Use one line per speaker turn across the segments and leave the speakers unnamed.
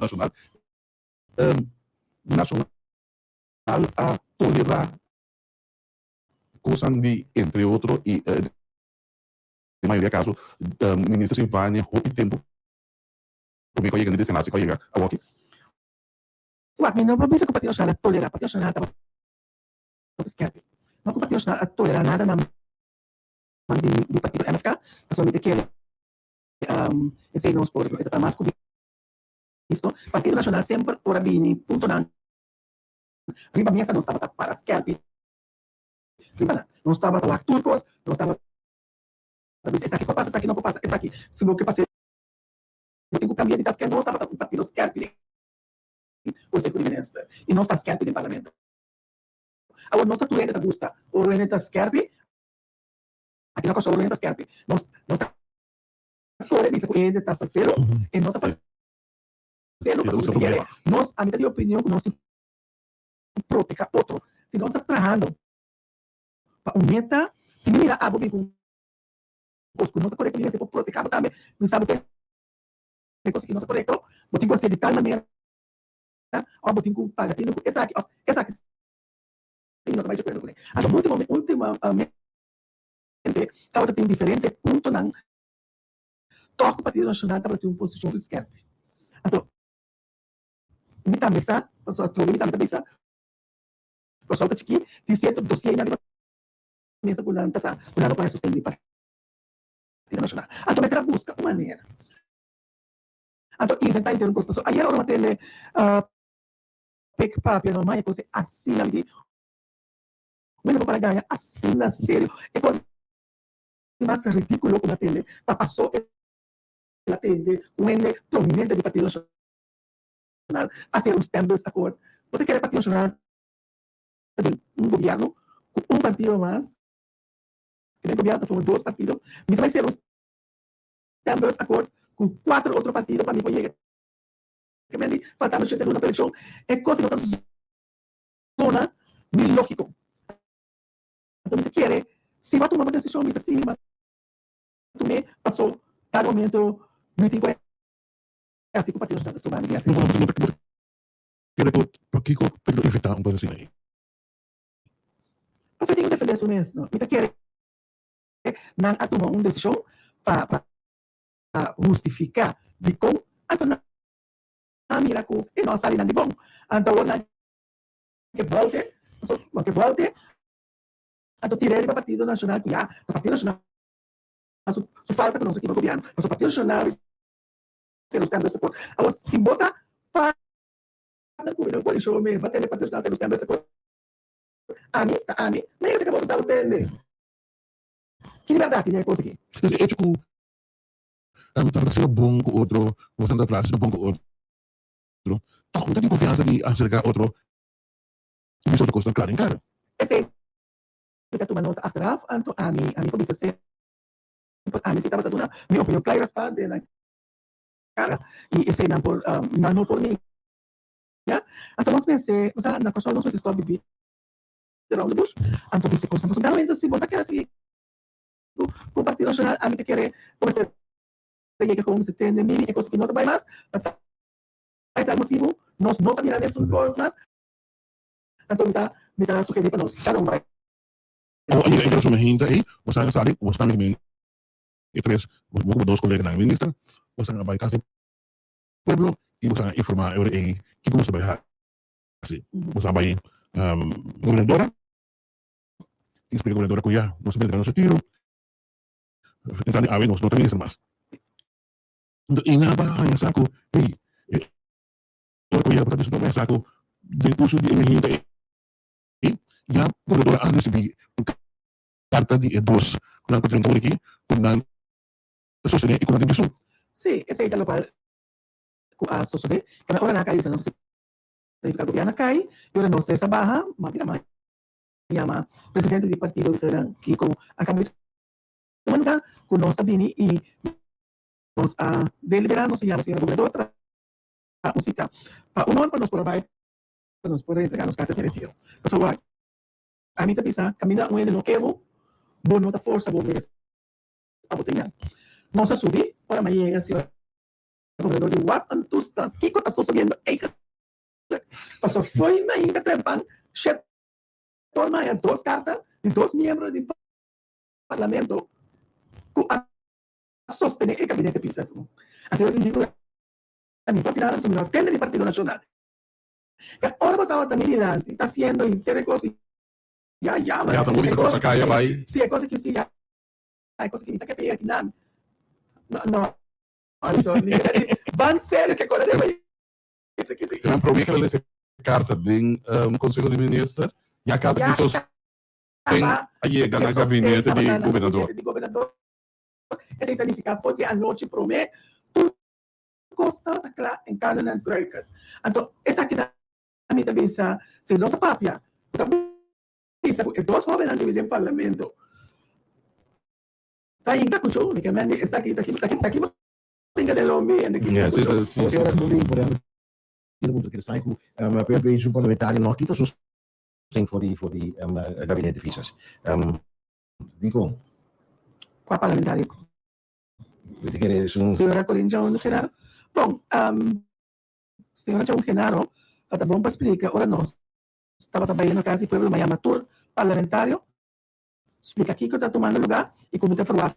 nacional, nacional a tolerar cosas de, entre otros, y de maioria de casos, ministro Silvânia, roupa e tempo, como é que chega nesse cenário, que chega a walk.
Wak, não vou pensar que o Partido Nacional tolera, o Partido Nacional estava escape. Não que o Partido Nacional tolera nada na mão do Partido MFK, mas somente que esse não pode, está mais com isto. O Partido Nacional sempre ora bem, ponto não. Riba mesa não estava para escape. Riba não estava para turcos, não estava esse aqui passa, esse aqui não passa, esse aqui. Se o que passei, eu tenho que cambiar de porque não estava para o Partido escape. O security-minister e não está escape no parlamento. Agora, não está tudo ainda gusta. O René está escape, aqui não consegue o René está escape. Não está correndo, diz que ele está feio, e não está feio. Nós, a minha opinião, nós temos que proteger outro. Se nós estamos trabalhando para aumentar, se mira a bobi com conosco, não está correto, ele tem que proteger também. Não sabe que é coisa que não está correto, mas tem que ser de tal maneira. Ó, botin com paga, tem essa aqui, sim, não vai te perder. Então, ultimamente, a outra tem diferente ponto não. Toca o Partido Nacional para ter uma posição de esquerda. Então, me tá mesa, pessoal, tudo me tá mesa. Pessoal tá aqui, tem certo dossiê na mesa por não passar, por não para sustentar o Partido Nacional. Então, mas ela busca uma maneira. Então, inventar inteiro com as pessoas. Aí ela uma tele paper normal, é coisa assim ali. Mas não para ganhar assim na sério. É coisa mais ridícula como a tele. Tá passou ela tende um ende prominente do Partido Nacional a ser os tempos acordo. Você quer Partido Nacional de governo com partido mais. Que governo são dois partidos. Mas vai ser os tempos acordo com 4 outros partidos para mim poder que me faltando gente numa eleição é coisa que não zona nem lógico. Então você quer se vai tomar uma decisão isso assim, mas também passou cada momento não tem coisa assim que o Partido Nacional está tomando assim.
Por que eu evitar uma coisa assim aí?
Você tem que defender isso mesmo. Você quer não tomar uma decisão para justificar de como então miracle e não sai nada bom. Então, que volte, então tirei para o Partido Nacional, que o Partido Nacional, só falta que não se equivoque o governo, mas o Partido Nacional, se os tempos de support, agora, se bota para o coalição mesmo, bater o Partido Nacional, se os tempos de support, a mim, nem se acabou de usar o TND. Que liberdade é coisa aqui?
É tipo, está sendo bom com outro, você atrás, sendo bom com outro. Então, não tem confiança de acercar outro. Isso é coisa clara em cara.
Esse está tomando nota atrás, então a mim começa a ser, a mim se estava dando minha opinião clara para na cara e esse não por mim. Então nós pensei, na questão nós estamos vivendo around the bush, então disse coisa, mas realmente se botar que assim o Partido Nacional a mim te querer começar que como se tem de mim é coisa que não vai mais, aí tá motivo nós não caminhamos essas coisas. Então, me dá sugerir para nós. Cada vai.
Então, resume aí, você sabe, você também e três, dois colegas na ministra, você vai casa do povo e você vai informar ele que como você vai fazer. Você vai governadora, explica a governadora que já não se vê no tiro, então a ver nós não temos mais. Então, e nada vai saco, ei, eu ia para isso não saco de curso de emergência. Já a governadora a receber carta de dos com a contribuição aqui com a sociedade e com a dimensão.
Sim, esse é o qual a sociedade que agora na cabeça não se fica governo cai e agora nós temos a barra mas chama presidente do partido será que com a caminho manda com nós também e nós a deliberar nós chama senhor governador para música para o nome para nós provar para nós poder entregar nos cartas de retiro. Pessoal, a mim também está caminhando ele no queimo bom nota força bom ver a botinha. Nós a subir para amanhã a senhora corredor de WAP en toestand. Kiko está subiendo eigenlijk. Als er foi na ainda trepan, chet toma en dos cartas de dos miembros del parlamento que sostener el gabinete pisasmo. Entonces yo digo, a mi fascinada es un alcalde del Partido Nacional. Que ahora votaba también Irante, está haciendo intereses. Ya,
Ja, dan moet ik toch sacar bij.
Sí, hay cosas que sí, hay cosas que me está que pedir aquí, no. Eso, van serio que con el país. Que sí.
Dan probeer ik deze kaarten ding Consejo de Ministros. Ja, kaarten die zoals llega al gabinete de gobernador.
De gobernador. Ese significa porque anoche promete tu costa acá en cada credit. Entonces, esa que también te dice, si no se papia, también dice, dos jóvenes han dividido en parlamento. Está ahí, está cucho, que me han dicho, está aquí, tenga de lo mío,
Ja, sim.
Ora volevo appunto che sai per il parlamentario no tutto sostengo fuori gabinete Fisas. Dico,
¿Cuál parlamentario?
vedi che sono
Señora Corinne Jones Genaro. Bom, señora Jones Genaro, hasta bom para explicar, ahora no, estaba trabajando en Casa y Pueblo, me llama tour parlamentario, explica aquí que está tomando lugar y comité forward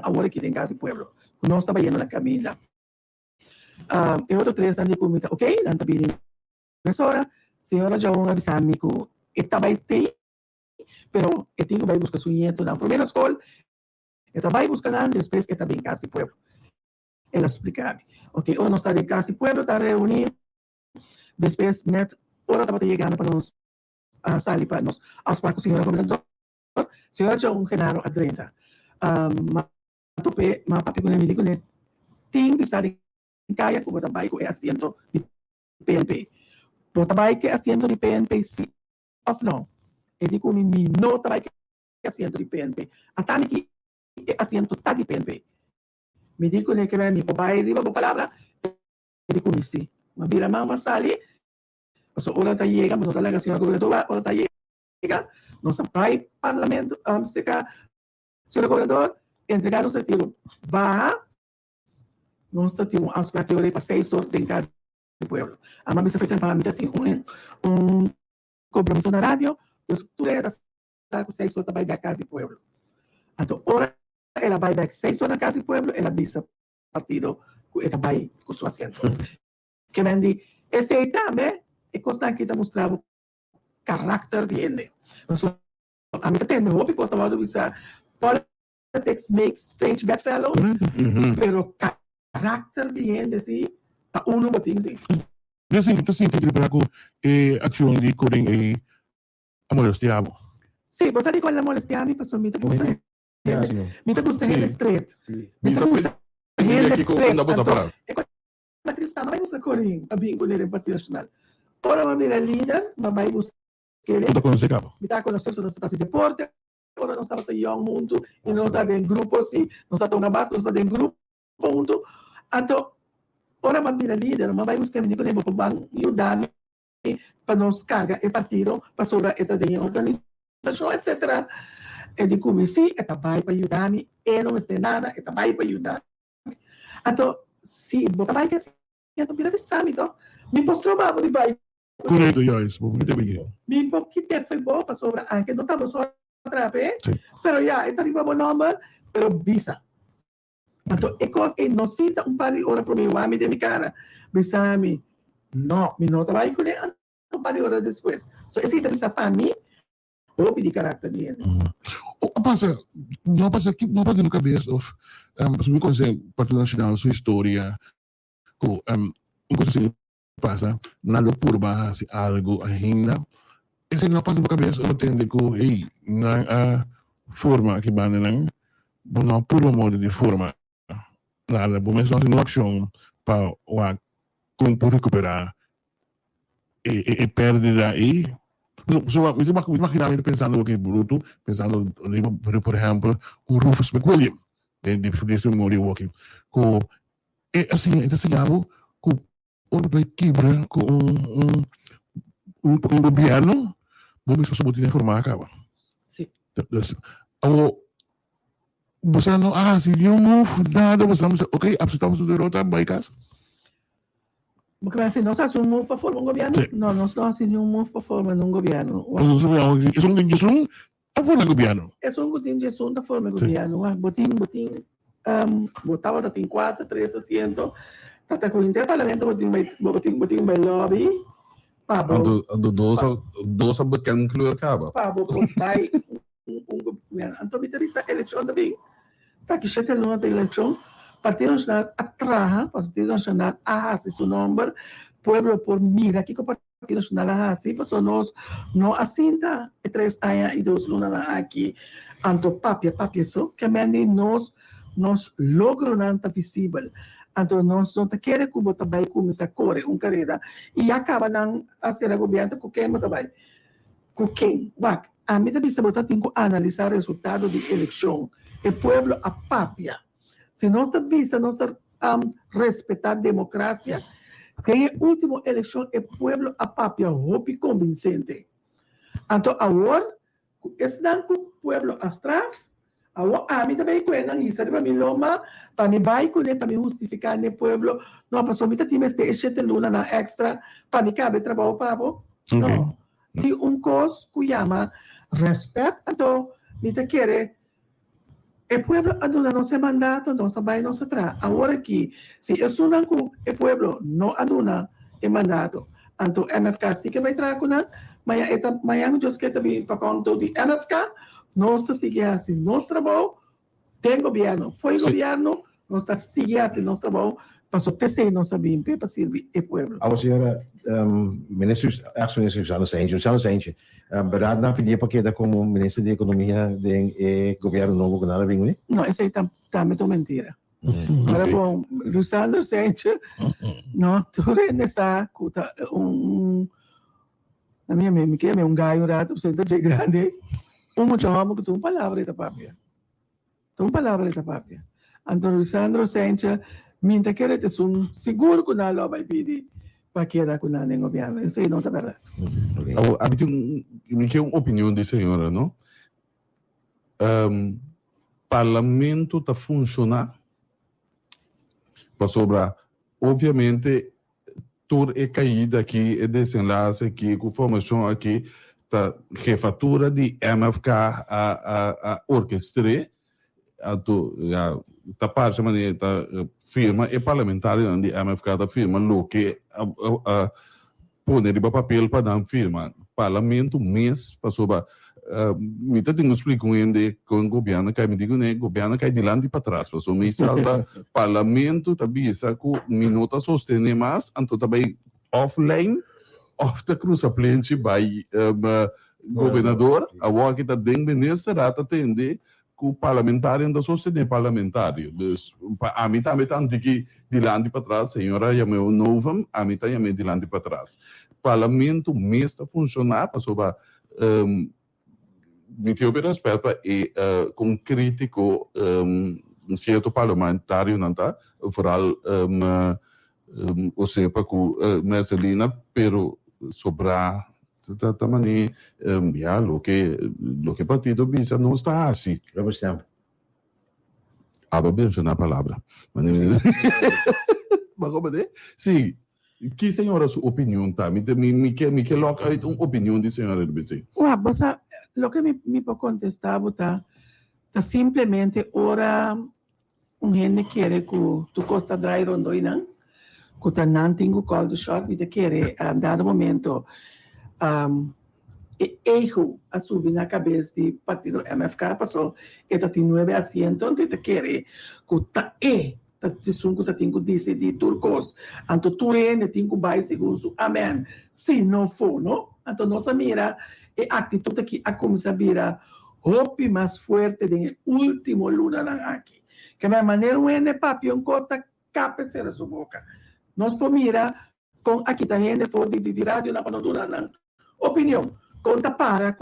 ahora aquí en Casa y Pueblo, no estaba yendo la Camila. Y otro tres años de comité, ok, dan también es hora, señora Jones avisarme que estaba ahí, pero el tío va a buscar su nieto en la primera escuela, estaba ahí buscando, después está bien Casa y Pueblo. Él explicaba, ok, ahora no está de Casa y Pueblo, está reunido, después net, ahora estaba llegando para nos salir para nos hablar con el señor gobernador, señor João Genaro a 30. Tope, papi con el médico, tem que estar en calle, como trabajo con el asiento de PNP. Pero trabajo que asiento de PNP, sí, off no. Él dijo, no trabajo que asiento de PNP. Hasta que asiento está de PNP. Me dijo que mi papá arriba por palabra, él dijo, sí. Me mira, mamá sale, ahora está llega, no está la señora gobernadora, ahora está llega, nos vai parlamento, señor gobernador, entregaron el tiro, va, no está tiro, a la teoría para 6 horas en Casa del Pueblo. A mí se fue para mí, tiene un compromiso en la radio, pues tú le das 6 horas para ir a Casa del Pueblo. Entonces, ahora ela vai dar 6 horas na Casa do Pueblo, ela avisa partido que ela vai com seu assento. Que vende, esse aí também é constante que está mostrando caráter de ele. A mim tem meu que gostava de avisar, politics makes strange bedfellow, pero caráter de ele, assim, a uno botinho, assim.
Então, sim, tem que preparar com ação de correm a molestiavo.
Sim, você diz qual é a molestiavo, pessoal, me gusta. Me gusta ele estreito.
Me gusta ele aqui com a bota para.
Matriz está mais no Corim, a bingo dele Partido Nacional. Ora, uma mira líder, uma vai buscar ele.
Tudo com secado.
Me está conhecendo no estado de deporte. Ora, não estava tão young mundo e não está em grupo assim, não está tão na base, não está em grupo mundo. Então, ora, uma mira líder, uma vai buscar ele para banco e ajudar para nos carregar o partido para sobre esta de organização, etc. E de como se esta vai para ajudar-me, e não tem nada, esta vai para ajudar-me. Então, se você vai que então vira visame, então me mostrou babo de vai.
Correto, Joyce, muito bem.
Me pouquinho foi bom para sobre anche não estava só outra vez, pero já está riba bom nome, pero visa. Então, é coisa que não cita par de horas para mim, o amigo de minha cara, visame, não, me não trabalho com ele, par de horas depois. So, esse visa para mim, ou pedir caráter dele.
Passa, não passa na cabeça, se me conhece Partido Nacional, sua história, com coisa assim passa, na loucura base algo ainda, esse não passa na cabeça, eu entendo que na forma que vai não puro modo de forma, nada, bom, mas nós não ação para como recuperar e perda aí. Me imaginava pensando que bruto, pensando, por exemplo, Rufus McWilliam, de Fidesz Memorial Walking, que assim, ensinava que o quebra com governo, vamos para o informar acaba.
Sim.
você não hace nenhum nada, você não, ok, aceptamos a derrota, baicas.
Porque assim, nós hacemos um move para formar um governo?
Sim.
Não, nós não hacemos nenhum move para formar um governo.
Isso não tem a forma do governo.
É só um gotinho de assunto da forma do
Sim.
governo. Botim, botava, tem 4, 3 assentos. Tá com o interparlamento, botim um lobby.
Ando dosa bekend kleur kaba.
Para botar um governo. Então, me interessa a eleição também. Tá que chega a eleição. Partido Nacional atraja, Partido Nacional hace su nombre, pueblo por mira, que o Partido Nacional hace, pues nós não assinta 3 anos e 2 lunas aqui, anto papia só, que mende nos logro não tá visível, anto nós não tá querer que o também começa a correr carreira e acaba não a ser a governo com quem também, com quem, a mim também se botar tem que analisar o resultado de eleição, o pueblo a papia. Se nós estamos respeitar a democracia, tem a última eleição, o povo a papia, roupa convincente. Então, agora, estão com o povo atrás, agora, a mim também cuidam isso, para mim, loma, para mim, vai para mim justificar o povo, não, para mim, tem este luna na extra, para mim, cabe trabalho para não. Tem coisa que chama respeito, então, me quer. O pueblo aduna nosso mandato, nossa vai nossa tra. Agora que se isso não o pueblo não aduna o mandato, então MFK sim que vai trazer com nós, mas eta Miami just que também para conta de MFK, nós sigue assim nosso trabalho, tem governo, foi governo, nós sigue assim nosso trabalho, para só ter nossa bem para servir o pueblo.
A senhora, ministro, ex-ministro Jano Sente, bereid na pedir pakket como ministro de Economia do governo novo que nada vem,
Não, isso aí tá muito mentira. Agora, bom, Luciano Sente, não, tu nessa cuta na minha mente, que é gaio rato, você tá de grande, chama que tu palavra da papia. Tu palavra da papia. Então, Luciano Sente, minta querer ter seguro que não vai pedir para quedar com o governo. Isso aí não é verdade.
Me uma opinião de senhora, não? Parlamento está funcionando para sobrar. Obviamente, tudo é caído aqui, é desenlace aqui, com formação aqui, tá refatura de MFK a orquestra, tá parte maneira tá firma e parlamentar de MFK da firma lo que pôr de papel para dar firma parlamento mês passou ba me tá tendo explico ainda com o governo que me digo né governo que dilante para trás passou me salta parlamento tá bisa com minuta sostener mais então também offline off the cruza plente by governador a walk tá dentro ministro rata atender que o parlamentário ainda sostener parlamentário. A mim também está de dilante para trás, senhora, já meu novo, a mim também de dilante para trás. Parlamento mesmo está funcionando, para sobre me tenho respeito e com crítico um certo parlamentário não está, foral ou seja, para que Marcelina, pero sobrar tamani ya lo que partido visa não está assim.
Robert Stamp.
Aba mencionar a palavra. Mas como é? Sim. Que senhora sua opinião tá? Me coloca uma opinião de senhora do BC.
Você, lo que me pode contestar, tá simplesmente ora gente quer que tu costa dry rondoina, que tu não tem o call de shot, me quer dado momento erro a subir na cabeça do partido MFK passou e tem 9 assentos então te quer que tá te sunco tá tem que decidir turcos então tu rende tem que vai segundo amém se não for não então nossa mira e atitude que a começar a virar hope mais forte de último luna aqui que a maneira é papião costa cabeceira sua boca nós por mira com aqui tá gente for de rádio na panadura não opinião conta para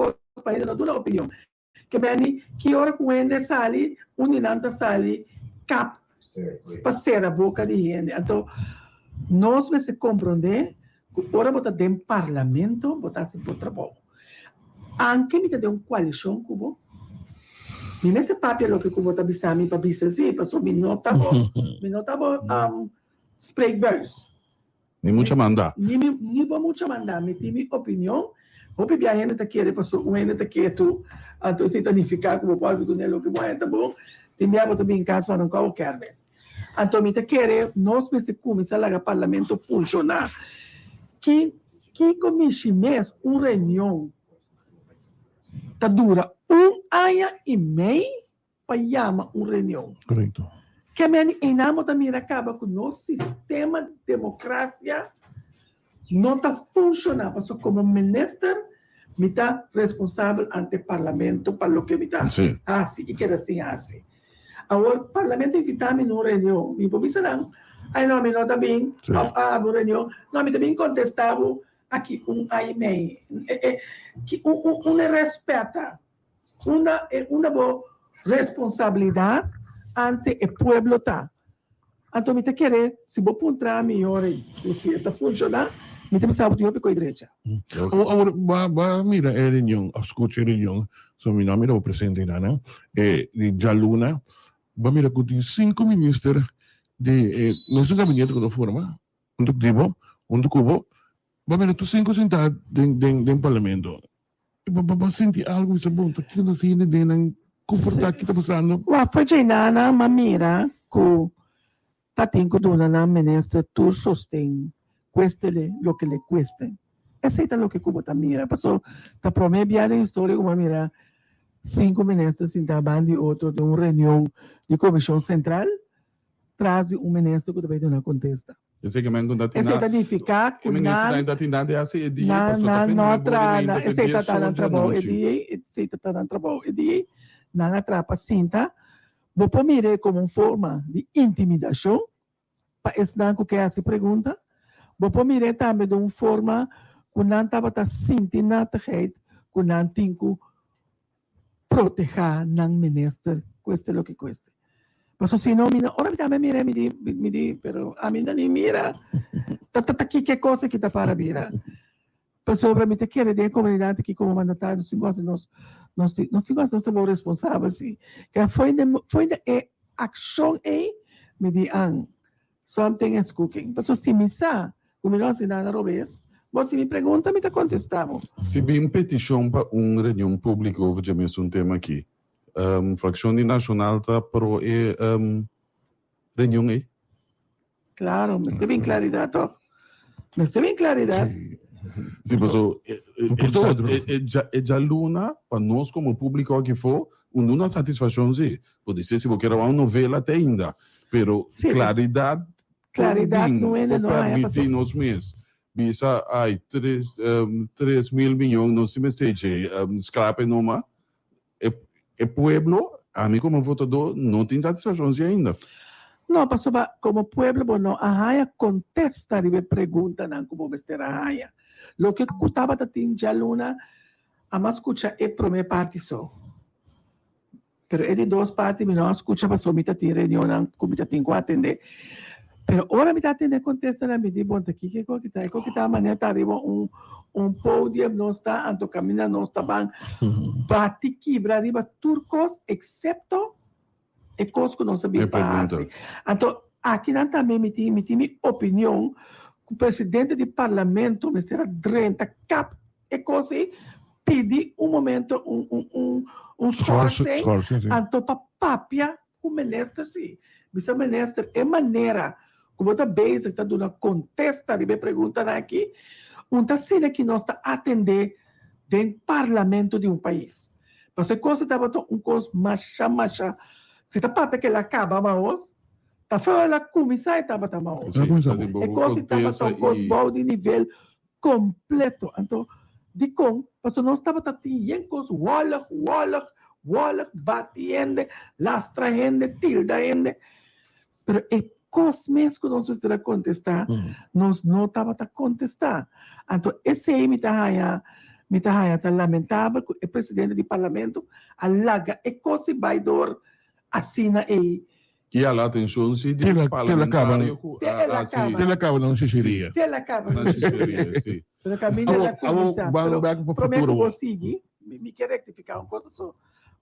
ainda não dura opinião que bem que hora com ele sali uninanta sali cap passeira a boca de gente então nós vamos compreender que hora botar dentro do parlamento botar se por trabalho anche me tem uma coalição cubo E nesse papel lo que eu vou avisar para bisa sim, passou me nota spreekbuis.
Ni mucha manda.
Ni ba mucha mandar, me tem minha opinião. Hope bia gente tá querendo passou um gente tá quieto, então se tanificar como posso com ele o que vai tá bom. Tem minha botar bem em casa para não qualquer vez. Então me tá querendo nós me se começar lá o parlamento funcionar. Que comissão mês reunião tá dura ano e meio para chamar reunião.
Correcto.
Que a minha enamo também acaba com o nosso sistema de democracia não está funcionando. Porque como ministro, me está responsável ante o parlamento para o que me está
Sim.
assim e que assim assim. Agora, o parlamento está em uma reunião, me pensarão, aí não, me não está bem, uma reunião, não, me também contestava aqui e-mail. Que respeita, uma boa responsabilidade ante o pueblo tá. Então, me te querer, se vou puntar melhor aí, se está funcionando, me te sabe de outra direita.
Agora, mira, a reunião, escuta a reunião, so mi nome é o presidente Nana, de Jaluna, mira, que tem 5 ministros de nosso gabinete que não forma, tipo, cubo, mira, tu 5 sentados dentro do parlamento. Sentir algo, isso é bom, que não se entende, comportar que está passando.
Foi de nana, mas mira, que tá tendo dona na ministra, tu sostém, cueste-lhe o que lhe cueste. Aceita o que Cuba tá mira, passou, tá promebiada em história, como mira, 5 ministros sentavam de outro, de uma reunião de comissão central, traz de ministro que também não contesta.
Esse que me encontra
Aceita de ficar
com nada ainda tem nada assim de
aceita tá no trabalho, aceita tá no trabalho, não atrapa cinta, vou pôr como uma forma de intimidação, para esse danco que essa pergunta, vou pôr também de uma forma que não estava a sentir nada que não tem que proteger o ministro, cueste o que cueste. Pero si no, ahora también me di, pero a mí no ni mira, aquí qué cosa que está para mirar. Pero sobre mí te quiere de comunidad que como mandatario, nós estamos responsáveis, que foi de ação aí, me di something is cooking. Pero se me sa, como nós nada robês, você me pergunta, me tá contestando.
Se bem petição para reunião pública, houve já mesmo um tema aqui. Fracção nacional está pro reunião aí?
Claro, me está bem claridade, me está bem claridade.
Sim, mas já luna para nós como público aqui for, uma satisfação sim. Pode ser se você quer uma novela até ainda, pero sim, claridade
não é não
permitir nós mesmos. Bisa ai 3 mil milhões não se mesteje, scrape numa o pueblo, a mim como votador, não tem satisfação ainda.
Não, pastor, como pueblo, não, a raia contesta e pergunta não como vestir a raia. Lo que estava tendo já luna, a mais escuta é para minha parte só. Pero é de 2 partes, não escuta para só me ter reunião, não como te tenho que atender. Pero ora me atender contesta na me diz bom aqui que tá maneira tá arriba pódio não está, anto caminha não está bem, bate quebra arriba turcos, excepto e coisas que não sabia passar. Então, aqui não também me tem minha opinião, que o presidente do parlamento, Mr. Drenta, cap e coisa, pedi momento, esforço, então, para papia, o ministro, sim. O ministro, é maneira, como está basic, está dando contesta, e me pergunta aqui, uma cena que nós está atender dentro do parlamento de um país. Porque coisa estava coisa macha, se está para que ela acaba, mas está fora da comissão, estava mas é coisa estava coisa boa de nível completo. Então, de com, porque nós estava tendo coisa wallach, batendo, lastrando, tildando, pero é coisa mesmo que nós estamos a contestar, nós não estamos a contestar. Então, esse aí me está lamentável que o presidente do parlamento alaga e coisa vai dar assina aí.
E a atenção se de parlamentário
acaba não se seria.
Não se seria, sim.
Pelo caminho da comissão. Prometo que vou seguir, me quer rectificar um pouco só.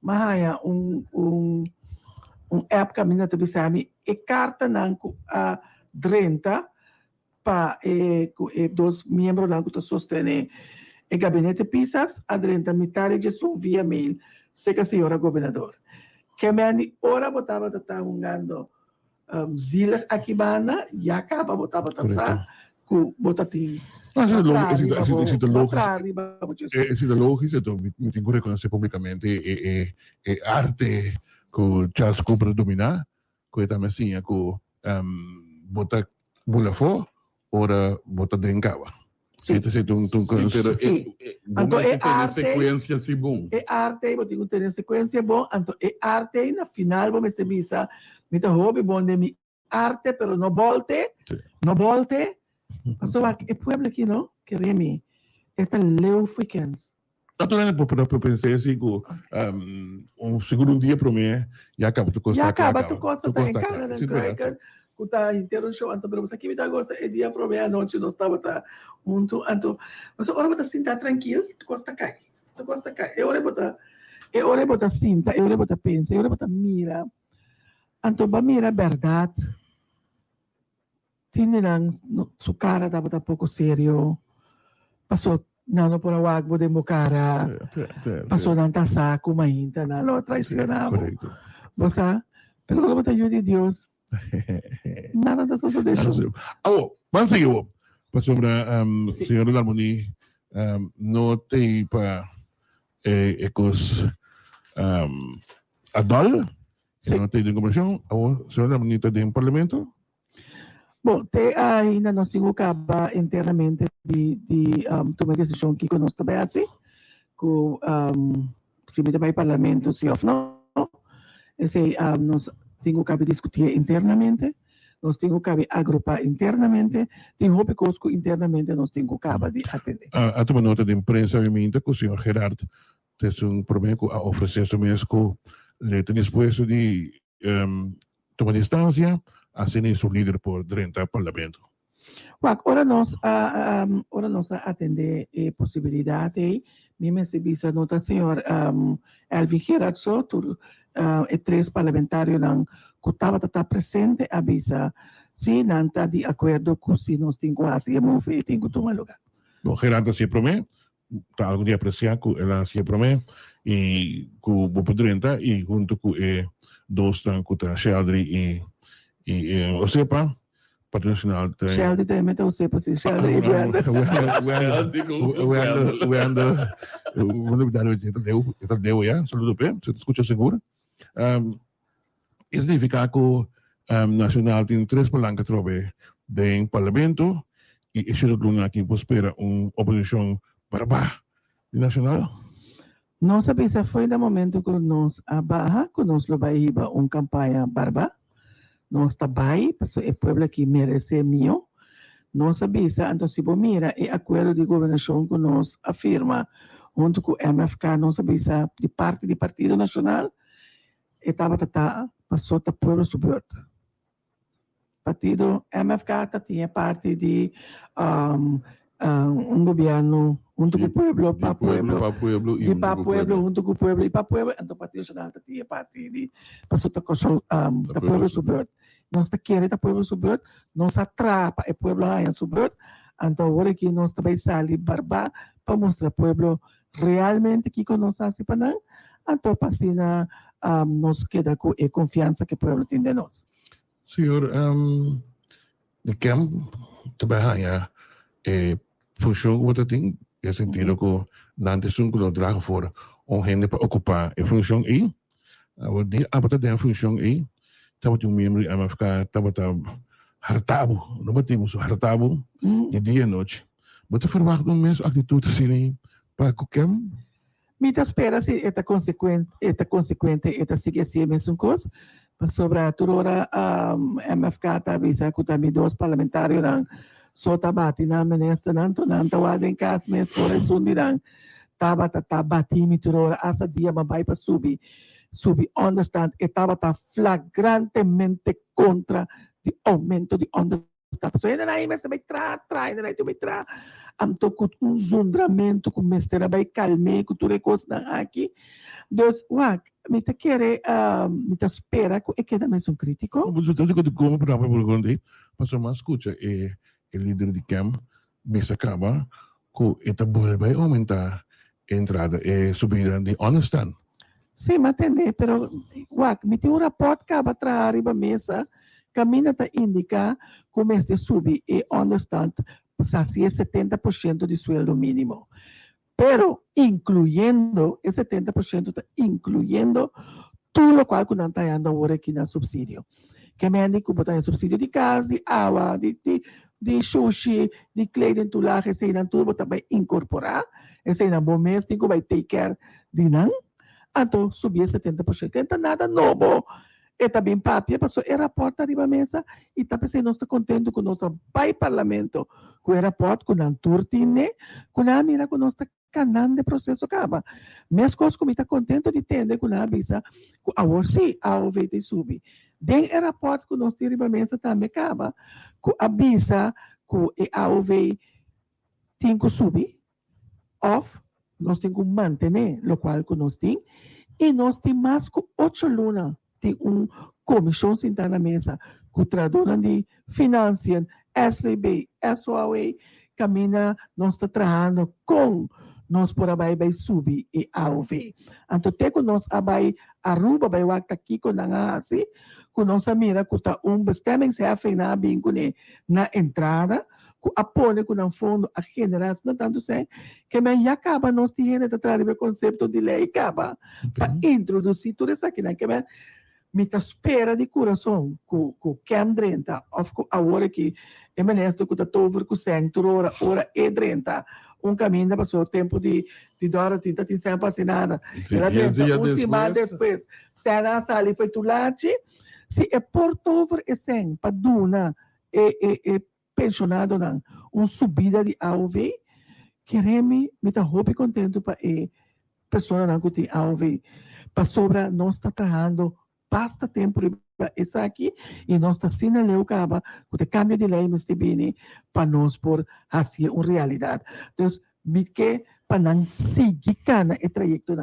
Mahaya um app kami na tabisami e carta nang a 30 pa dos membros lang que sostene e gabinete pisas a 30 metade de sua via mail se que a senhora governador que me ora botava tatangando zila akibana ya acaba botava tasa ku botating
No, es logico, mi tengo que reconocer públicamente arte que Charles Cooper domina, que también assim, que bota bulafo, ora bota drinkava.
Sim.
Pero
Sim.
Então
é
tem
arte,
sequência assim bom.
É arte, eu digo ter sequência bom, então é arte na final vamos ter misa, me tá hobby bom de mi arte, pero no volte, no volte. Passou aqui, é pueblo aqui, não? Que remi, esta leu weekends.
Naturalmente, eu pensei assim, seguro dia para mim, já acaba tu costa.
Já acaba tu costa, tá em casa, né? Que tá inteiro show, então mas aqui me dá gosto, é dia para mim à noite nós estava tá junto, então, mas agora você sentar tranquilo, tu costa cai, eu ora botar cinta, eu ora botar pensa, eu ora botar mira, então ba mira verdade, tinirang su cara tava tá pouco sério, passou não por a água de mocara, passou não tá saco, mainta, não traicionava, você, pelo que botar de Deus. Nada das cosas de eso.
Vamos a seguir. Pues sobre señor Larmoni, no te para ecos adol, no te de conversación, o señor Larmoni te de un parlamento.
Bom, ainda nós temos que acabar internamente de tomar decisão que nós também assim, com se me vai parlamento se ou não, esse nós temos que discutir internamente, nós temos que agrupar internamente, tem roupa cosco internamente, nós temos que atender.
A tua nota de imprensa, obviamente, com o senhor Gerard, tem um problema a oferecer o mesmo, ele tem disposto de tomar distância, assim seu líder por 30 parlamento.
Ora nós atender possibilidade, me se nota senhor Elvin Gerard Sotur, e 3 parlamentários não que estava presente avisa se não está de acordo com se nós temos assim e temos que tomar lugar.
Bom, Gerardo se promete, está algum dia apreciar que ela se promete e com o 30 e junto com dois estão com a Sheldry e o CEPA patrocinal
Sheldry também está o CEPA se Sheldry
deu já, saludo bem, você escuta seguro. Isso significa que o Nacional tem 3 palancas do parlamento e esse é aqui espera uma oposição barbá do Nacional.
Nós sabemos que foi no momento que nós abarra, que nós vai uma campanha barbá, nós está bem, porque é povo que merece meu. Nós sabemos, então se você mira, é acordo de governação que nós afirma, junto com o MFK, nós sabemos de parte do Partido Nacional, estava passou a povo suborto. Partido MFK tinha parte de governo junto com o povo, para o povo, e para o povo junto com o povo, e para o povo, então o Partido Nacional tinha parte de passou a povo suborto. Nós queremos o povo suborto, nós atrapa o povo lá em suborto, então agora que nós também saímos barba para mostrar ao povo realmente que nós fazemos para não, então para nos queda com a confiança que o povo tem de nós.
Senhor, de quem trabalha função que você tem, é sentido que antes um que draga fora, gente para ocupar a função aí, a partir da função aí, estava um membro da MFK, estava hartabo, não batemos hartabo de dia e noite. Você verwacht mesmo atitude assim para qualquer
Mita espera se eta consequente, eta sigue assim mesmo coisa. Sobre a turora MFK avisa que também 2 parlamentários não só tabati na ministra não tawada em casa mesmo ora sundirang tava bati mi turora asa dia mabai para subir understand estava flagrantemente contra o aumento de understand. So ainda aí mas também ainda aí também Anto com zundramento, com mestre vai calme, com tudo coisa aqui. Dus, me te quer, me te espera que é mesmo um crítico.
Eu digo de como para perguntar, mas uma escuta é o líder de camp me acaba que esta vai aumentar a entrada e subida de understand.
Sim, mas entender, pero me tem rapport que vai trazer arriba mesa, caminha ta indica como este sube e understand, assim é 70% de sueldo mínimo. Pero incluyendo, esse 70% está incluyendo tudo o qual que não está dando agora aqui na subsídio. Que me indica que botar subsídio de casa, de água, de sushi, de clothing, tulagem, esse aí tudo botar vai incorporar, esse aí não bom mês, tem que vai take care de não. Então, subir 70%. Então, nada novo. E também, papi, passou o rapport arriba a mesa e também se nós estamos contentes com o nosso pai parlamento, com o rapport, com a turtine, com a mira, com o nosso canal de processo acaba. Mesmo coisas como está contente de entender com a visa, com a orsi, a OV te sube. Den o rapport com o nosso arriba a mesa também acaba, com a visa, com a OV tem que subir, off, nós temos que manter, o qual que nós temos, e nós temos mais que 8 lunas, tem comissão sentada na mesa, que traduz de finanças, SVB, SOAE, caminha, nós estamos trabalhando com nós por aí vai subir e AOV. Então, tem que nós vai Aruba, vai aqui com a assim, com nossa mira, que está bestemming se afina bem com na entrada, que apoia com o fundo a generação, tanto sei, que me acaba nós tendo de trazer o conceito de lei, acaba, para introduzir tudo isso aqui, né, que me espera de coração, com Cam 30, ou agora que é menesto que está todo com 100 hora e 30, caminho passou o tempo de hora, 30, tem sempre nada. Ela 30, semana depois, se a sala foi tulate, se é portover e 100, para duna, pensionado, não, subida de AOV, queremos, me está roupa contente para a pessoa não que tem AOV, para sobra, nós está trabalhando basta tempo para isso aqui e nós está sinalando que o cambio de lei mas bem para nós por assim uma realidade. Então, me que para não seguir cana e trajeto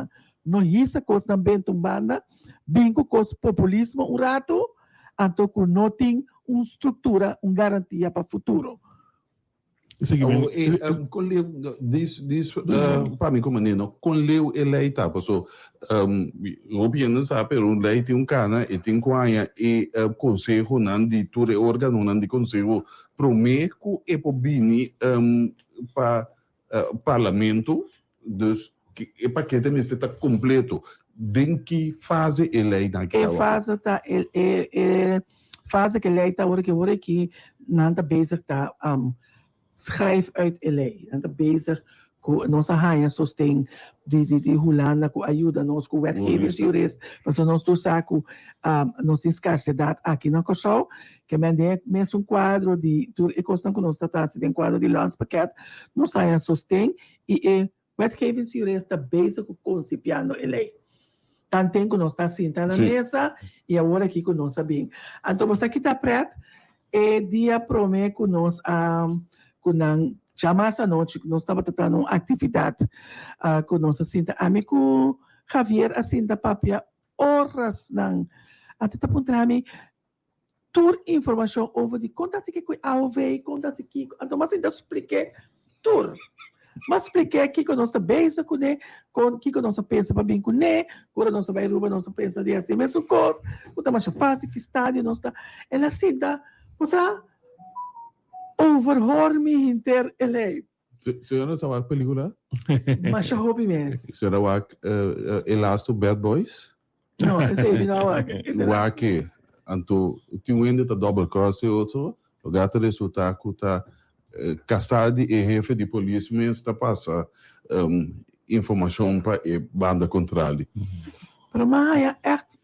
não isso coisa também tumbanda, bem com populismo um rato, então que não tem uma estrutura, uma garantia para o futuro.
Com leu para mim como neno com leu eleita passou o piano sabe pero lei tem cana e tem quanha e conselho não de tudo órgão não de conselho promeco e pobini para parlamento dos e paquete me está completo em que fase lei naquela
fase tá fase que lei tá hora que não tá bezig tá schrijf uit lei. En dat bezig com nossa rainha sostém de Hulana com ajuda nós com wetgevingsjurist, mas nós do saco nossa escassidade aqui na Kosovo, que é mesmo um quadro de e costam com nossa taxa de quadro de landspakket, nossa rainha sostém e wetgevingsjurist está bezig com concipiando lei. Tanto que nós está sentado na mesa e agora aqui com nós bem. Então você aqui está preto e dia promete com nós kunang chamar essa noite que nós estava tratando uma atividade com nossa cinta amigo Javier assim da papia horas nang até tá pontrami tur informação over de conta se que AOV conta se que então mas ainda expliquei tur mas expliquei aqui que nós também se com que nós pensa para bem com né quando nós vai ruba nós pensa de assim mesmo coisa o tá mais fácil que estádio nós tá ela cinta você overhoor me inter LA.
Senhora sabe a película?
Mas já hobby mesmo.
Senhora wak Elasto Bad Boys?
Não, esse aí não
Wak anto tinha ainda tá double cross e outro o gato de sotaco tá caçado e jefe de polícia mas está passa informação para a banda contrária.
Pero Maia echt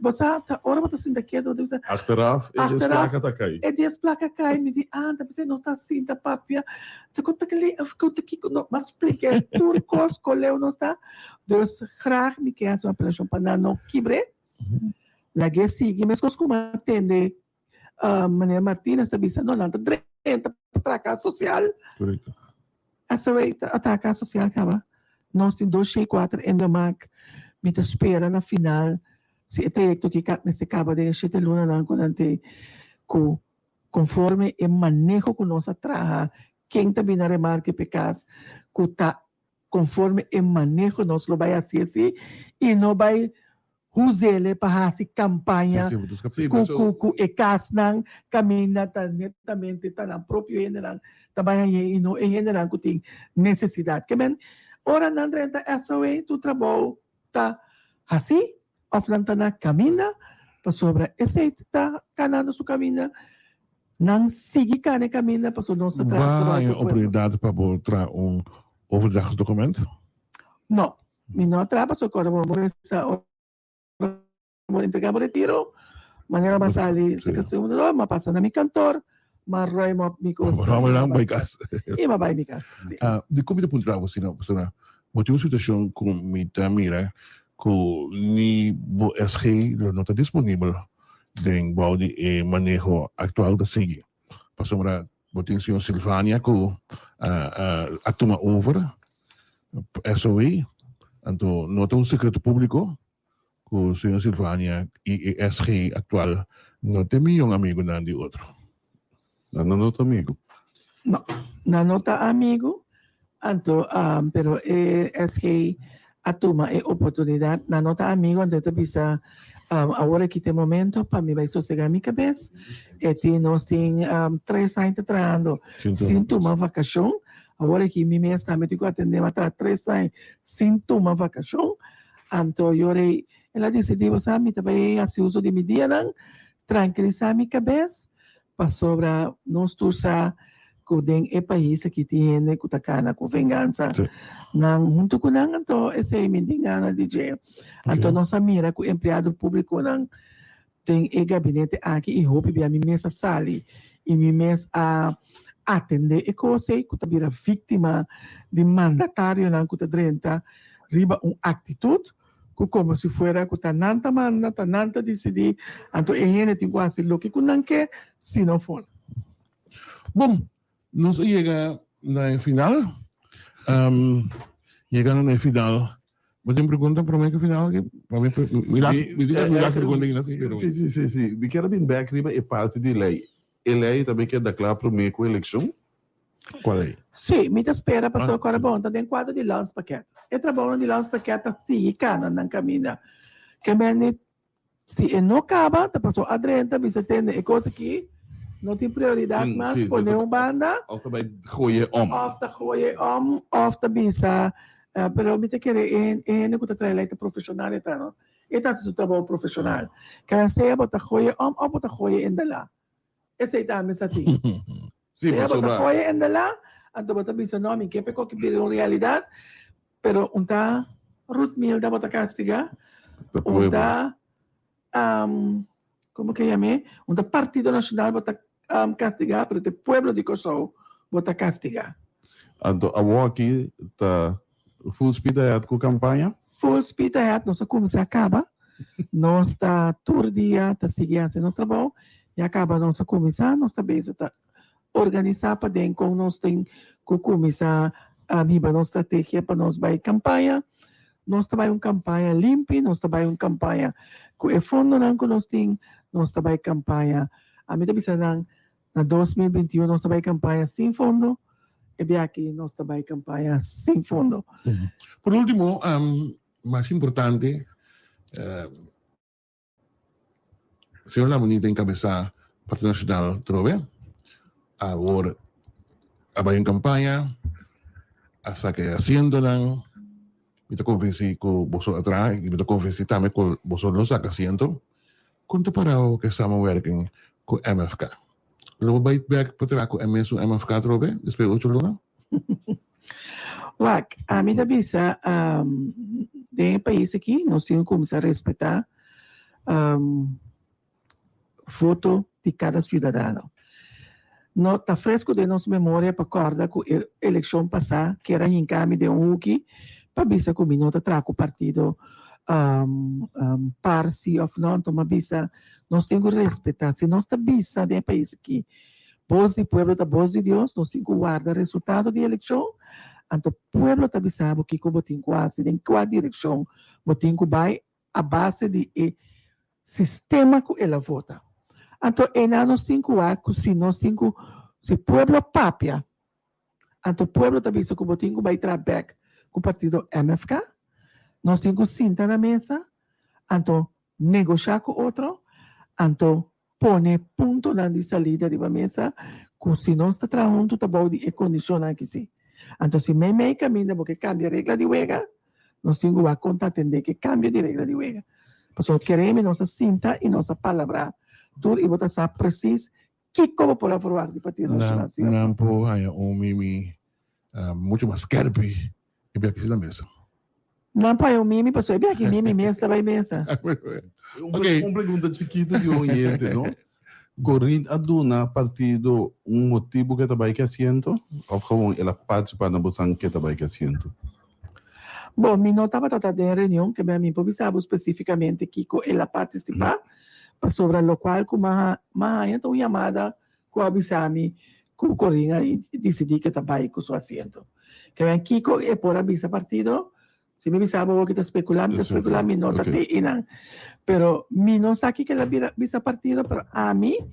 você tá ora você assim daqui do você
achteraf e as placa tá cai
e as placa cai me di tá você não está assim da papia te conta que ele ficou aqui mas explique tudo cos coleu não está dus graag me quer uma operação para não quebre la que sigue mas cos como atende Maria Martina está dizendo não tá 30 para cá social
Correto.
essa é ataque social acaba. Nós temos 2-4 em Damac, me espera na final, se o trajecto que nesse acaba de 7 luna não conante conforme o manejo que nós trabalha, quem também na remarque pecas, que está conforme o manejo nós lo vai assim e não vai usar para fazer campanha com e casnang camina netamente tá próprio general também e no em general que tem necessidade que men ora na renta SOE tu trabalho tá assim oflanta na camina para sobre esse tá canando su camina não sigue cane camina para sobre nossa
Vai a oportunidade para botar overdrachtsdocument?
Não, me não atrapa só quando vamos entregar o retiro, maneira mais ali, se que segundo mas passa na mi cantor, mas roi mi coisa.
Vamos lá, vai casa.
E mas vai mi casa.
De como te puntra você não, pessoa, motivo situação com mita mira, com ni bo SG não está disponível de body e manejo atual da SIGI. Passamos botin senhor Silvânia com atuma over SOE, então nota secreto público com o senhor Silvânia e SG atual não tem nenhum amigo de outro.
Não nota amigo.
Não, não nota amigo, então, pero SG atuma a oportunidade, não nota amigo, então bisa agora que tem momento para mim vai sossegar minha cabeça, e nós tem 3 anos trabalhando sem tomar vacação. Agora que me está metido a atender atrás 3 anos sem tomar vacação, então eu ela decidiu sabe também assim uso de medida tranquilizar minha cabeça para sobre nós torcer com o país que tem que tá cana com vingança não junto com não então esse é mendigana DJ então nossa mira com empregado público não tem o gabinete aqui e roupa bem a mim mesma sali e mim mesma a atender e coisa que tá vira vítima de mandatário não que tá drenta riba atitude como se fuera que tá nanta manda tá nanta decidir então é gente tem quase lo que não quer se não for
bom nos llega na final llegando na final você me pergunta para mim que final que para mim me pergunta
sim me quero bem back riba é parte de lei a lei também quer declarar para mim com eleição
qual é?
Sim, me espera para sua cara bom, tá dentro quadro de lance paquete. E trabalho de lance paquete sim, cana não caminha. Que men se não acaba, tá passou adrenta, você tem é coisa que não tem prioridade mais poner banda.
Of também gooien om.
Of tá bisa, pero me te querer que tá trabalhando profissional e tá, não. E tá seu trabalho profissional. Que você bota gooien ou bota gooien em dela. Esse é tá me sati.
Sim,
mas sobre foi ainda lá, então bota bisa nome que pecou que vira realidade, pero unta Ruth Mil da bota castiga, unta como que llame, unta Partido Nacional bota castigar, pero o pueblo de Kosovo bota castigar.
Então a aqui tá full speed ahead com campanha?
Full speed ahead, nós começa acaba, nós tá todo dia tá seguindo nosso trabalho e acaba nós começar, nós tá bem tá organizar para dentro com nós tem que começar a viver nossa estratégia para nós vai campanha nós trabalhamos campanha limpa nós trabalhamos campanha com o fundo não que nós tem nós trabalhamos campanha a mim também na 2021 nós trabalhamos campanha sem fundo e bem aqui nós trabalhamos campanha sem fundo.
Por último, mais importante, o senhor Lamoni tem cabeça Partido Nacional trove ahora hay en campaña hasta que haciendo me te convencí con vosotros atrás y me te convencí también con vosotros los asientos ¿cuánto para que estamos working con MFK? Luego vais back para con MFK trove después de 8 lugar
Wak, a mim da bisa de país aqui nós temos que começar a respeitar voto de cada cidadão. Não está fresco de nossa memória para acordar com a eleição passada, que era em caminho de UKI, para bisa que não está trago o partido par si ou não, então bisa, nós temos que respeitar. Se nós está bisa de país aqui, voz do povo da voz de Deus, nós temos que guardar o resultado da eleição, Anto pueblo tabi sabo que ko botin quase em qual direção botin ko vai a base de sistema que ela vota. Anto ena nós tinko a se nós tinko se pueblo papia. Anto pueblo tabi sa ko botin ko vai traback com o partido MFK. Nós tinko sinta na mesa. Anto negociar com outro. Anto pone ponto na de salida de uma mesa. Que se nós está trabalhando tá bom de condicionar que sim. Então, se me caminha porque cambia a regra de juego, nós temos que contar atender que cambia de regra de juego. Porque queremos nossa cinta e nossa palavra. Tudo e botar sabe preciso que como por aprovar de partido nacional.
Não po haya mimi muito mais carpe e bem aqui na mesa.
Não pode mimi, porque é bem aqui mimi mesa também mesa.
Ok.
Uma pergunta chiquita de oyente, não? Corin aduna partido motivo que trabalha que asiento ou como ela participa na bolsa que trabalha que asiento?
Bom, mi não estava tratando de reunião que me improvisava especificamente que ela participar, sobre o qual como então chamada com avisar-me com Corinha e decidir que trabalha com seu assento. Que vem Kiko é por avisar partido, se me avisava que está especulando, mi nota te inan. Pero mi não sabe que ela avisa partido, pero a mim,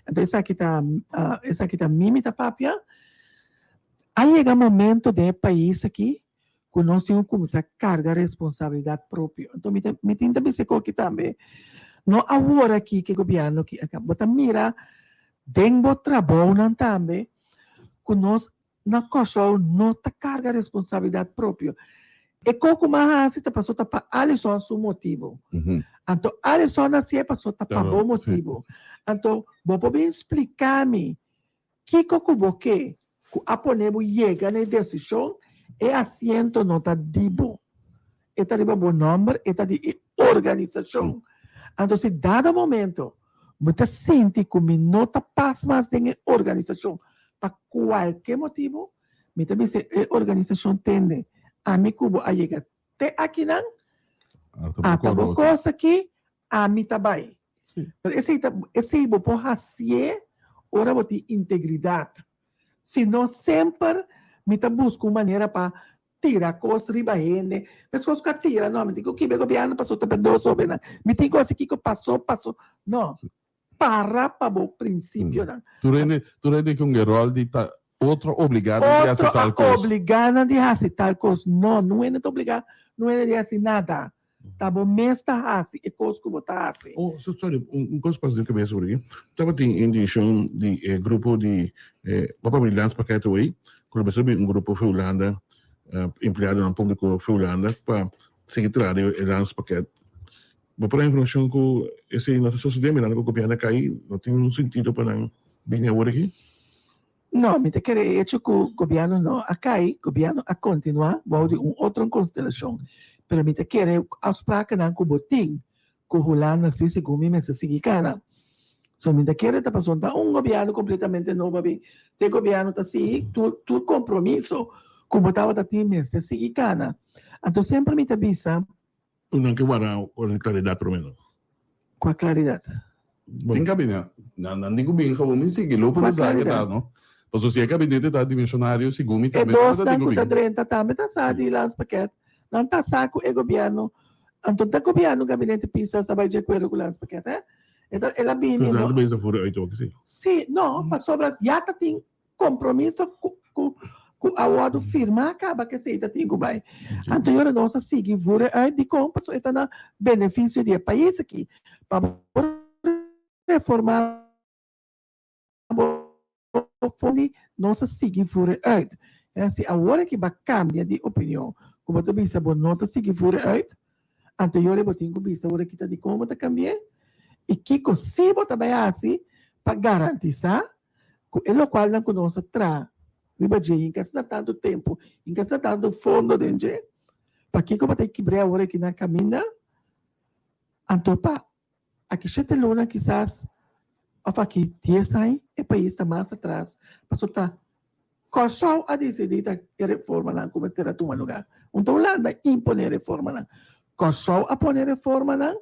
então essa aqui tá mimi tá papia. Aí chega momento do país aqui que nós temos que começar a carregar responsabilidade própria. Então me tenta dizer que também não agora aqui que o governo que bota mira dengo trabalho também que nós na coisa não tá carga responsabilidade própria. E como mais se tá passou tá para Alisson seu motivo. Então Alisson nasceu passou tá para bom motivo. Então vou poder explicar-me que boque que a ponemos chega na decisão e assento não tá dibo. Está de bom número, está de organização. Então se dado momento você sente que não tá passa mais de organização para qualquer motivo, me também se organização tende a mim cubo a chegar até aqui não, a tabo coisa aqui, a mim também. Esse é por racier, ora vou ter integridade. Se não sempre, me tá busco uma maneira para tirar coisa riba gente, mas coisa que tira, não, me digo que o governo passou também 2 horas, me tem coisa que passou, não, para o princípio, não.
Tu rende que rol de outro obrigado de fazer tal coisa.
Obrigado de fazer tal coisa. Não é obrigado, não é de fazer nada. Tá bom, mas tá assim, é coisa que você assim.
Oh, sorry, coisa para dizer que bem sobre aqui. Estava tem indicação de grupo de Papa Milans paquete aí, quando você vê grupo foi Holanda, empregado no público foi Holanda para secretário e lance paquete. Mas por informação que esse nosso sociedade Milano que o governo cai, não tem sentido para não vir agora aqui.
Não, me te querer hecho que o governo não acai, o governo a continuar, vou de outra constelação. Pero me te querer aos placas não com botim, com Holanda se segundo me se seguir cara. So me te querer tá passando governo completamente novo, bem. Te governo tá assim, tu compromisso com botava da time se seguir cara. Então sempre me te avisa.
Não que guardar com claridade pelo menos.
Com a claridade.
Tem gabinete. Não digo bem, como me sigue, logo para sair tá, não? Porque se é gabinete tá dimensionário, segundo também.
E dois da cuta 30 também tá sado e lá os paquetes. Não tá saco e governo. Então tá governo gabinete pisa sabe de acordo com os paquetes, Então ela bine.
Não bem fora aí tô que
sim. Não, mas sobre já tem compromisso com a ordem firma acaba que se tá tem que vai. Então eu não sei se vore aí de compra só está na benefício do país aqui para reformar fundo não se sigue vore aí. É assim, a hora que vai cambiar de opinião, como tu bisa bom nota sigue vore aí. Então eu vou ter que bisa hora que tá de como tá cambiar e que consigo também assim para garantizar que é o qual não conosco tra em que está tanto tempo, em que está tanto fundo dentro, para que como tem que quebrar a hora que na caminha, então para aqui chete luna quizás aqui 10 anos o país está mais atrás, para só tá começou a decidir a reforma lá como está tomando lugar. Então Holanda impõe reforma lá, começou a pôr reforma lá,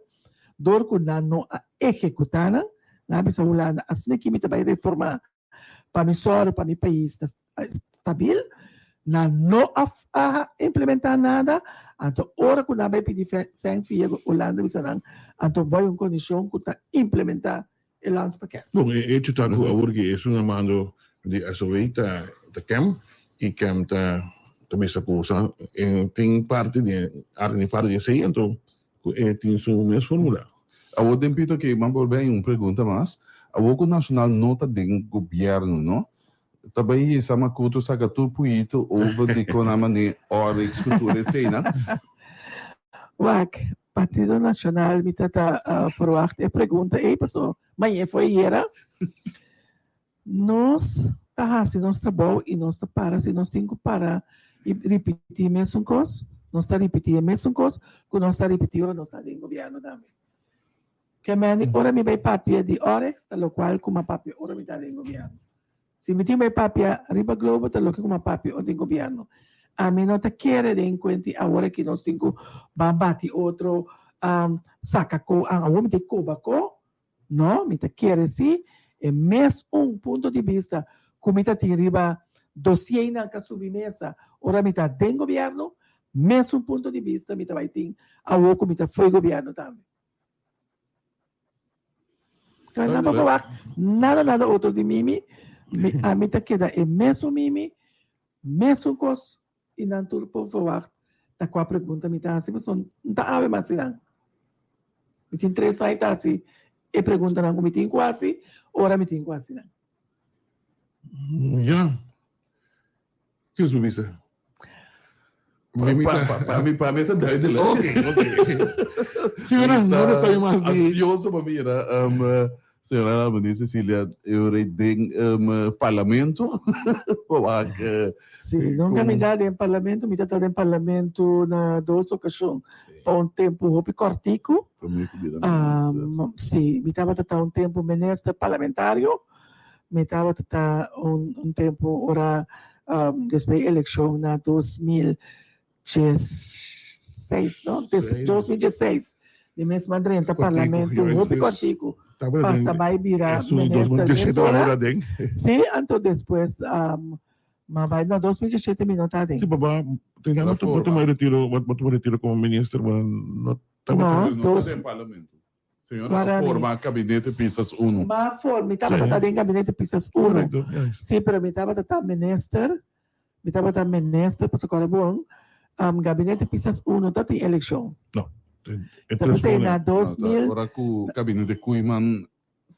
dor que não a executar lá, na bisa Holanda assim que me vai reformar para mi soro, para mi país estável, na no implementar nada, anto ora que na vai pedir sem fia Holanda bisanang, anto vai uma condição que tá implementar o landspakket.
Bom, eu te tago agora que isso não mando de SOE da CAM e CAM da mesma coisa tem parte de sei então tem sua mesma fórmula.
Eu tenho que mandar bem pergunta mais. O nacional nota do governo, não? Também essa macuto saca tudo puito over de conamane hora escultura cena.
Wak, Partido Nacional me tata forward a pergunta aí pessoal, mas foi era nós se nós trabalhamos e nós para se nós temos que parar e repetir mesmo coisa, nós está repetindo mesmo coisa, que nós está repetindo nós está em governo também. Que mani ora me vai papia de Orex, tal qual como papia ora me está em governo. Se me tem papia riba globo, tal como papia o de governo. A mim não te quer de enquanto agora que nós temos bambati outro saca com a homem de cobaco, não, me te quer sim, é mesmo ponto de vista como está riba dossiê na submesa, ora me está dentro governo, mesmo ponto de vista me vai ter a o como está foi governo também. Então não vou falar nada outro de mimi, a mim te queda é mesmo mimi, mesmo coisa e não tudo por falar da qual pergunta me está assim, não está ave mais não. Me tem três aí tá assim, e pergunta não me tem quase, ora me tem quase não.
Ja. Que is Louisa?
Para mim tá duidelijk.
Oké. Senhora, não está mais de...
Ansioso para mim, senhora Albani Cecília, eu redeng parlamento.
Sim, nunca me dá em parlamento, me dá em parlamento na duas ocasiões. Para tempo hopi cortico. Sim, me estava um tempo ministro parlamentário, me estava tempo ora depois eleição na 2016, não? 2016. De mesmo Andrenta parlamento hopi cortico. Passa vai virar ministro. Sim, então depois mas vai no 2017 minutos dentro.
Sim, babá, tentando botar retiro como ministro, mas não estava
no parlamento. Senhora, forma gabinete Pisas 1.
Mas forma, me estava tratando em gabinete Pisas 1. Sim, pero me estava tratando ministro, para agora bom, gabinete Pisas 1 está em eleição.
Não.
Então, na 2000...
Agora que o gabinete Kuiman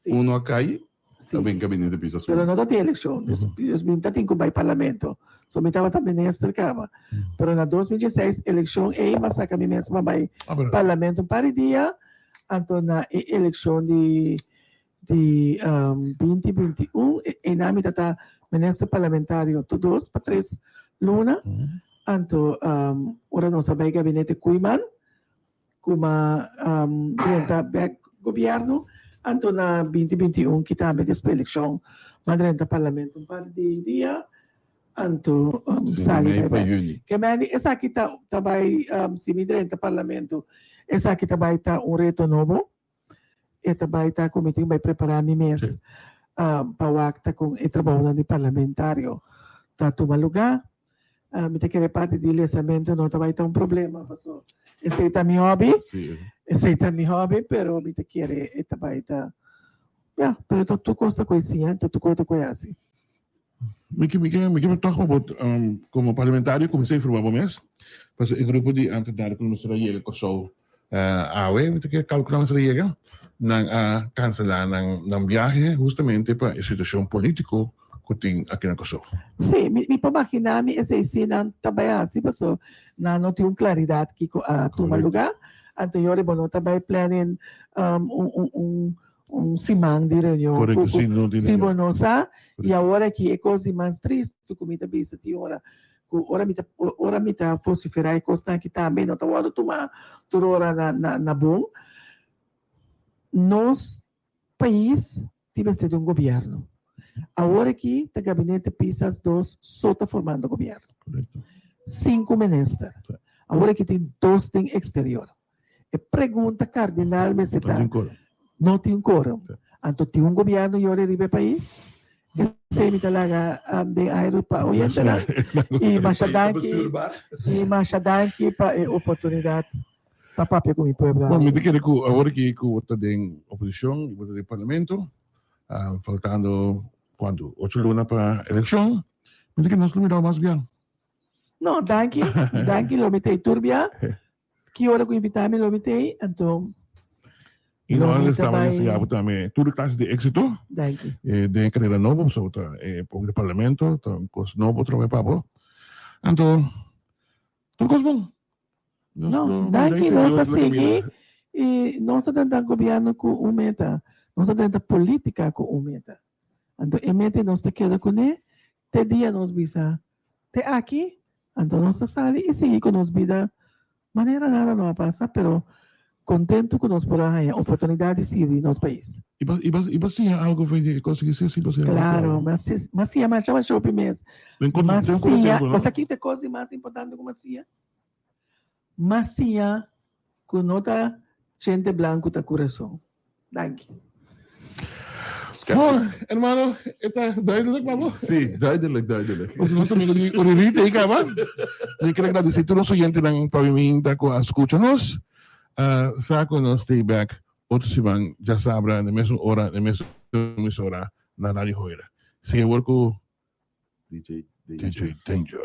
1 acai, também gabinete Pisas 1.
Pero não está em eleição, está em que vai parlamento. So, me estava também ministro, cama. Pero na 2016, eleição, mas saca me mesmo vai parlamento para dia, então na eleição de 2021, e na minha está ministro parlamentário, todos, para 3 luna, então, ora não sabe gabinete Kuiman, como back governo, então na 2021 que também depois eleição, madrenta parlamento um par de dia, então sai que mani essa aqui tá vai se madrenta parlamento, essa aqui tá vai tá reto novo, e tá vai tá comitê vai preparar mi mês para o acta com o trabalho de parlamentário, tá tomar lugar. Me te quer parte de licenciamento não vai ter problema, pastor. Esse é meu hobby. Esse é meu hobby, pero me te quer vai estar. Pero tu costa coisinha, tu costa coisa.
Me toch about como parlamentário comecei a formar o mês, mas o grupo de antes da comissão de que sou me te quer calcular se chega na cancelar ng viaje justamente para a situação político kuting aqui na Kosovo.
Sim, me pamahina mi esse sinan tabaya si baso na no tiung claridad ki ko tuma lugar. Anto yore bono tabay planning simang di reunião.
Correto,
sim, bono sa e agora que é coisa mais triste tu comita bisa ti ora. Ora mita fossiferai costa que também não tá wado tuma turora na bom. Nos país tivemos ter governo. Agora aqui, o gabinete Pisas 2 só está formando o governo. 5 ministros. Agora aqui tem 2 em exterior. A pergunta cardinal me está, não tem quórum. Então, tem governo e olha o país. Kasi talaga de aero pa oyente na i masyadaki pa oportunidad papapya kung ipuebla.
Bom, me querer que agora que outra tem oposição, outra tem parlamento, faltando quanto 8 lunas para eleição, me que nós não mais bem.
No, danke lo mitei turbia. Que hora que invitar-me lo mitei, então
E nós estamos
vai-
nesse ano também, tudo classe de êxito,
danke.
de carreira nova, só para o parlamento, então coisa nova também para então tudo coisa bom.
No, danke nós está seguir e nós está tentando governo com meta, nós está tentando política com meta. Então a meta nós está queda com ele, te dia nós bisa, te aqui, então nós está sali e seguir com nós vida, maneira nada não passa, pero contento com nós por aí, oportunidade de servir nosso país.
E você algo vai conseguir ser se você
Claro, mas se a marcha shopping mês, mas se aqui tem coisa mais importante como assim, mas se com nota gente branco tá coração. Danke.
Oh, hermano, está duidelijk, mamo.
Sim, duidelijk.
Os nossos amigos de Uririta aí, cara. Eu quero agradecer a todos os ouvintes ng Pavimenta que escutam-nos. Saco nos stay back. Outro semana, já sabra, na mesma hora, na mesma emissora, na Rádio Joira. Sigue work
DJ
DJ Danger.